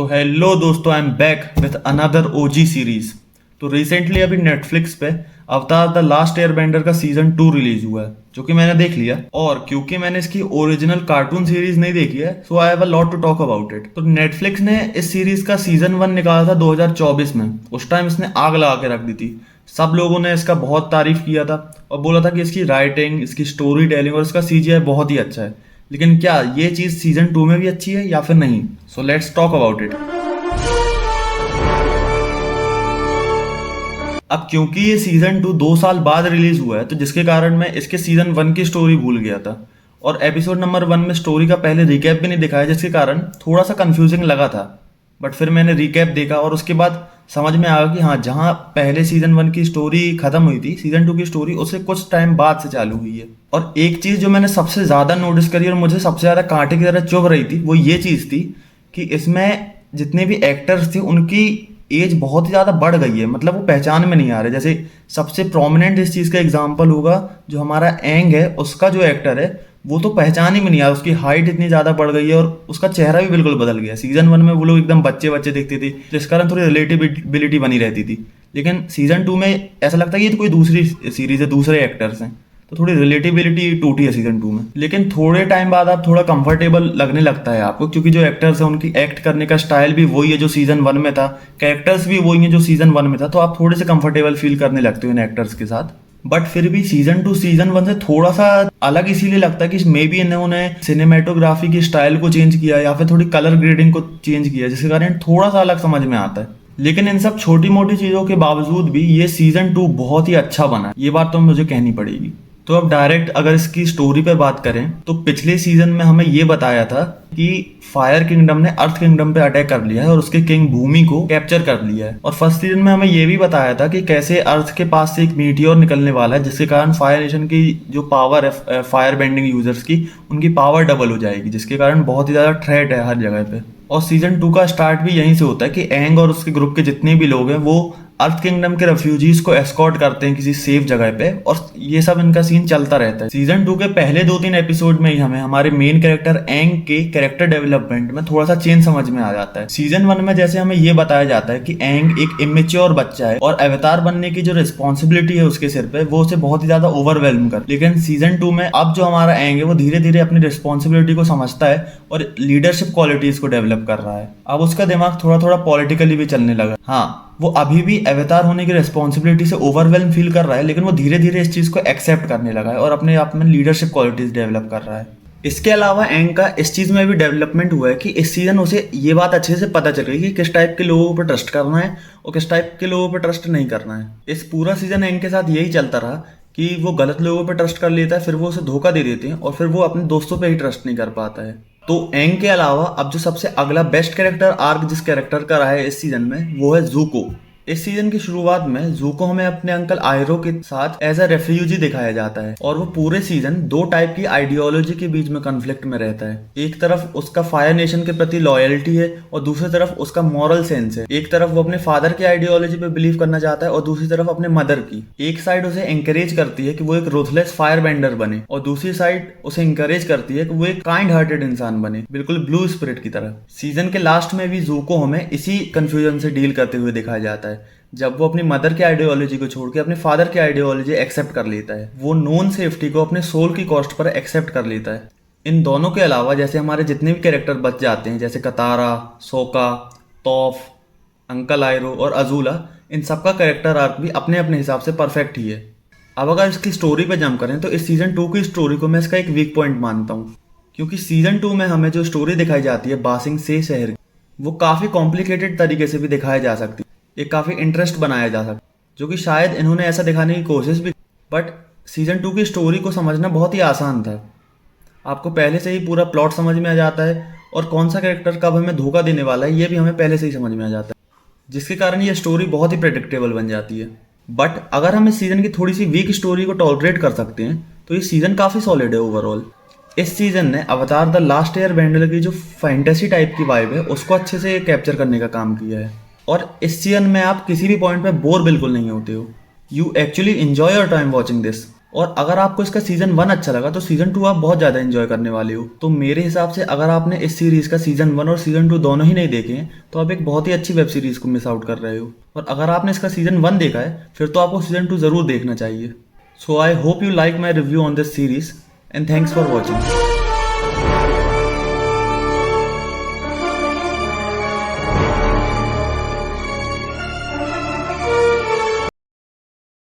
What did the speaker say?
तो हेलो दोस्तों, I am back with another OG series. तो रिसेंटली अभी नेटफ्लिक्स पे अवतार द लास्ट एयरबेंडर का सीजन 2 रिलीज हुआ है, जो कि मैंने देख लिया। और क्योंकि मैंने इसकी ओरिजिनल कार्टून सीरीज नहीं देखी है, so I have a lot to talk about it. तो नेटफ्लिक्स ने इस सीरीज का सीजन 1 निकाला था 2024 में। उस टाइम इसने आग लगा के रख दी थी। सब लोगों ने इसका बहुत तारीफ किया था और बोला था कि इसकी राइटिंग, इसकी स्टोरी टेलिंग और इसका सीजीआई बहुत ही अच्छा है। लेकिन क्या ये चीज सीजन 2 में भी अच्छी है या फिर नहीं? So let's talk about it. अब क्योंकि ये सीजन 2 2 साल बाद रिलीज हुआ है, तो जिसके कारण मैं इसके सीजन 1 की स्टोरी भूल गया था। और एपिसोड नंबर 1 में स्टोरी का पहले रिकैप भी नहीं दिखाया, जिसके कारण थोड़ा सा कंफ्यूजिंग लगा था। बट फिर मैंने रिकैप देखा और उसके बाद समझ में आया कि हाँ, जहाँ पहले सीजन 1 की स्टोरी खत्म हुई थी, सीजन 2 की स्टोरी उससे कुछ टाइम बाद से चालू हुई है। और एक चीज जो मैंने सबसे ज्यादा नोटिस करी और मुझे सबसे ज्यादा कांटे की तरह चुभ रही थी, वो ये चीज थी कि इसमें जितने भी एक्टर्स थे उनकी एज बहुत ही ज़्यादा बढ़ गई है। मतलब वो पहचान में नहीं आ रहे। जैसे सबसे प्रोमिनेंट इस चीज़ का एग्जांपल होगा, जो हमारा एंग है, उसका जो एक्टर है वो तो पहचान ही में नहीं आ रहा। उसकी हाइट इतनी ज़्यादा बढ़ गई है और उसका चेहरा भी बिल्कुल बदल गया। सीजन 1 में वो लोग एकदम बच्चे बच्चे दिखते थे, जिस कारण थोड़ी रिलेटिबिलिटी बनी रहती थी। लेकिन सीजन 2 में ऐसा लगता है कि ये तो कोई दूसरी सीरीज है, दूसरे एक्टर्स हैं, तो थोड़ी रिलेटिबिलिटी टूटी है सीजन 2 में। लेकिन थोड़े टाइम बाद आप थोड़ा कंफर्टेबल लगने लगता है आपको, क्योंकि जो एक्टर्स हैं उनकी एक्ट करने का स्टाइल भी वही है जो सीजन 1 में था, कैरेक्टर्स भी वही है जो सीजन 1 में था। तो आप थोड़े से कंफर्टेबल फील करने लगते हो इन एक्टर्स के साथ। बट फिर भी सीजन 2 सीजन 1 से थोड़ा सा अलग इसीलिए लगता है कि मे बी इन्होंने सिनेमेटोग्राफी की स्टाइल को चेंज किया या फिर थोड़ी कलर ग्रेडिंग को चेंज किया, जिसके कारण थोड़ा सा अलग समझ में आता है। लेकिन इन सब छोटी मोटी चीजों के बावजूद भी ये सीजन 2 बहुत ही अच्छा बना, ये बात तो मुझे कहनी पड़ेगी। तो अब डायरेक्ट अगर इसकी स्टोरी पे बात करें, तो पिछले सीजन में हमें ये बताया था कि फायर किंगडम ने अर्थ किंगडम पे अटैक कर लिया है और उसके किंग भूमि को कैप्चर कर लिया है। और फर्स्ट सीजन में हमें ये भी बताया था कि कैसे अर्थ के पास से एक मीटियोर निकलने वाला है, जिसके कारण फायर नेशन की जो पावर है फायर बेंडिंग यूजर्स की, उनकी पावर डबल हो जाएगी, जिसके कारण बहुत ही ज्यादा थ्रेट है हर जगह पे। और सीजन 2 का स्टार्ट भी यहीं से होता है कि एंग और उसके ग्रुप के जितने भी लोग हैं वो अर्थ किंगडम के रेफ्यूजीज को एस्कॉर्ट करते हैं किसी सेफ जगह पे, और ये सब इनका सीन चलता रहता है। सीजन 2 के पहले 2-3 एपिसोड में ही हमें हमारे मेन कैरेक्टर एंग के कैरेक्टर डेवलपमेंट में थोड़ा सा चेंज समझ में आ जाता है। सीजन 1 में जैसे हमें ये बताया जाता है कि एंग एक इमेच्योर बच्चा है और अवतार बनने की जो रिस्पॉन्सिबिलिटी है उसके सिर पे, वो उसे बहुत ही ज्यादा ओवरवेलम कर। लेकिन सीजन 2 में अब जो हमारा एंग है वो धीरे धीरे अपनी रिस्पॉन्सिबिलिटी को समझता है और लीडरशिप क्वालिटीज को डेवलप कर रहा है। अब उसका दिमाग थोड़ा थोड़ा पॉलिटिकली भी चलने लगा। हाँ, वो अभी भी अवतार होने की रिस्पॉन्सिबिलिटी से ओवरवेलम फील कर रहा है, लेकिन वो धीरे धीरे इस चीज को एक्सेप्ट करने लगा है और अपने आप में लीडरशिप क्वालिटीज डेवलप कर रहा है। इसके अलावा एंग का इस चीज में भी डेवलपमेंट हुआ है कि इस सीजन उसे ये बात अच्छे से पता चल गई कि किस टाइप के लोगों पर ट्रस्ट करना है और किस टाइप के लोगों पर ट्रस्ट नहीं करना है। इस पूरा सीजन एंग के साथ यही चलता रहा कि वो गलत लोगों पर ट्रस्ट कर लेता है, फिर वो उसे धोखा दे देते हैं और फिर वो अपने दोस्तों पे ही ट्रस्ट नहीं कर पाता है। तो एंग के अलावा अब जो सबसे अगला बेस्ट कैरेक्टर आर्क जिस कैरेक्टर का रहा है इस सीजन में, वो है ज़ूको। इस सीजन की शुरुआत में ज़ूको हमें अपने अंकल आयरो के साथ एज अ रेफ्यूजी दिखाया जाता है और वो पूरे सीजन 2 टाइप की आइडियोलॉजी के बीच में कॉन्फ्लिक्ट में रहता है। एक तरफ उसका फायर नेशन के प्रति लॉयल्टी है और दूसरी तरफ उसका मॉरल सेंस है। एक तरफ वो अपने फादर की आइडियोलॉजी पे बिलीव करना चाहता है और दूसरी तरफ अपने मदर की। एक साइड उसे एंकरेज करती है कि वो एक रूथलेस फायर बेंडर बने और दूसरी साइड उसे इंकरेज करती है कि वो एक काइंड हार्टेड इंसान बने, बिल्कुल ब्लू स्पिरिट की तरह। सीजन के लास्ट में भी ज़ूको हमें इसी कंफ्यूजन से डील करते हुए दिखाया जाता है, जब वो अपनी मदर की आइडियोलॉजी को छोड़ के अपने फादर की आइडियोलॉजी एक्सेप्ट कर लेता है। वो नॉन सेफ्टी को अपने सोल की कॉस्ट पर एक्सेप्ट कर लेता है। इन दोनों के अलावा जैसे हमारे जितने भी कैरेक्टर बच जाते हैं, जैसे कतारा, सोका, तौफ, अंकल आयरो और अजूला, इन सबका कैरेक्टर आर्क भी अपने अपने हिसाब से परफेक्ट ही है। अब अगर इसकी स्टोरी पे जंप करें तो इस सीजन 2 की स्टोरी को मैं इसका एक वीक पॉइंट मानता हूँ, क्योंकि सीजन 2 में हमें जो स्टोरी दिखाई जाती है बासिंग से शहर, वो काफ़ी कॉम्प्लिकेटेड तरीके से भी दिखाया जा सकती है। एक काफ़ी इंटरेस्ट बनाया जा सकता, जो कि शायद इन्होंने ऐसा दिखाने की कोशिश भी। बट सीजन 2 की स्टोरी को समझना बहुत ही आसान था। आपको पहले से ही पूरा प्लॉट समझ में आ जाता है और कौन सा कैरेक्टर कब हमें धोखा देने वाला है ये भी हमें पहले से ही समझ में आ जाता है, जिसके कारण ये स्टोरी बहुत ही प्रेडिक्टेबल बन जाती है। बट अगर हम इस सीजन की थोड़ी सी वीक स्टोरी को टॉलरेट कर सकते हैं तो ये सीजन काफ़ी सॉलिड है ओवरऑल। इस सीजन ने अवतार द लास्ट एयर बेंडर की जो फैंटेसी टाइप की वाइब है उसको अच्छे से कैप्चर करने का काम किया है। और इस सीजन में आप किसी भी पॉइंट पे बोर बिल्कुल नहीं होते हो। You actually enjoy your time watching this. और अगर आपको इसका सीजन 1 अच्छा लगा तो सीजन 2 आप बहुत ज़्यादा एंजॉय करने वाले हो। तो मेरे हिसाब से अगर आपने इस सीरीज़ का सीजन 1 और सीजन 2 दोनों ही नहीं देखे हैं तो आप एक बहुत ही अच्छी वेब सीरीज़ को मिस आउट कर रहे हो। और अगर आपने इसका सीजन 1 देखा है फिर तो आपको सीजन 2 ज़रूर देखना चाहिए। So I hope you like my review on this series and thanks for watching.